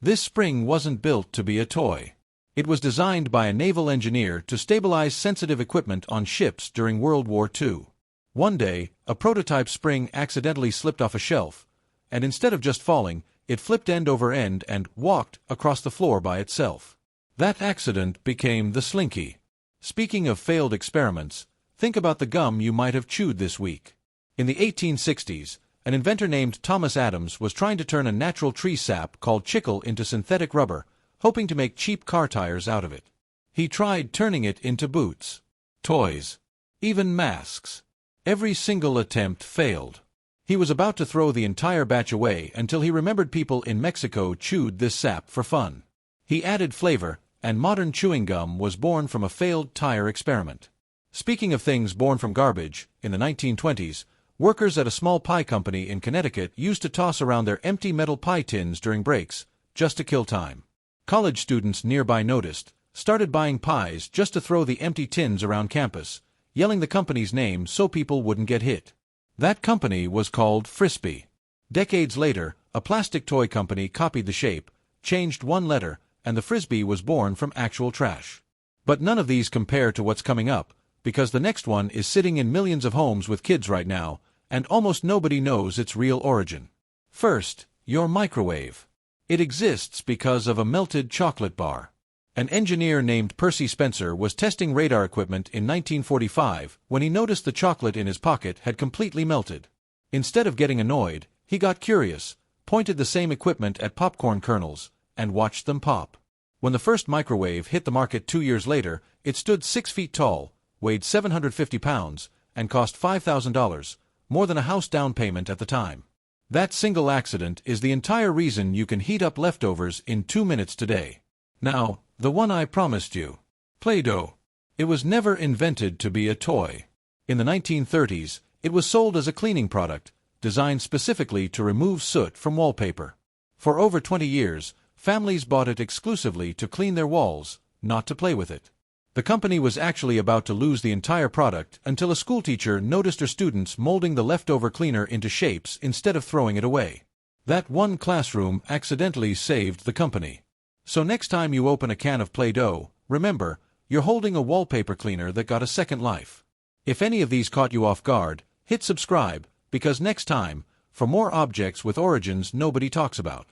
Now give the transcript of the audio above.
This spring wasn't built to be a toy. It was designed by a naval engineer to stabilize sensitive equipment on ships during World War II. One day, a prototype spring accidentally slipped off a shelf, and instead of just falling, it flipped end over end and walked across the floor by itself. That accident became the Slinky. Speaking of failed experiments, think about the gum you might have chewed this week. In the 1860s, an inventor named Thomas Adams was trying to turn a natural tree sap called chicle into synthetic rubber, hoping to make cheap car tires out of it. He tried turning it into boots, toys, even masks. Every single attempt failed. He was about to throw the entire batch away until he remembered people in Mexico chewed this sap for fun. He added flavor, and modern chewing gum was born from a failed tire experiment. Speaking of things born from garbage, in the 1920s, workers at a small pie company in Connecticut used to toss around their empty metal pie tins during breaks, just to kill time. College students nearby noticed, started buying pies just to throw the empty tins around campus, yelling the company's name so people wouldn't get hit. That company was called Frisbee. Decades later, a plastic toy company copied the shape, changed one letter, and the Frisbee was born from actual trash. But none of these compare to what's coming up, because the next one is sitting in millions of homes with kids right now, and almost nobody knows its real origin. First, your microwave. It exists because of a melted chocolate bar. An engineer named Percy Spencer was testing radar equipment in 1945 when he noticed the chocolate in his pocket had completely melted. Instead of getting annoyed, he got curious, pointed the same equipment at popcorn kernels, and watched them pop. When the first microwave hit the market 2 years later, it stood 6 feet tall, weighed 750 pounds, and cost $5,000, more than a house down payment at the time. That single accident is the entire reason you can heat up leftovers in 2 minutes today. Now, the one I promised you. Play-Doh. It was never invented to be a toy. In the 1930s, it was sold as a cleaning product, designed specifically to remove soot from wallpaper. For over 20 years, families bought it exclusively to clean their walls, not to play with it. The company was actually about to lose the entire product until a schoolteacher noticed her students molding the leftover cleaner into shapes instead of throwing it away. That one classroom accidentally saved the company. So next time you open a can of Play-Doh, remember, you're holding a wallpaper cleaner that got a second life. If any of these caught you off guard, hit subscribe, because next time, for more objects with origins nobody talks about.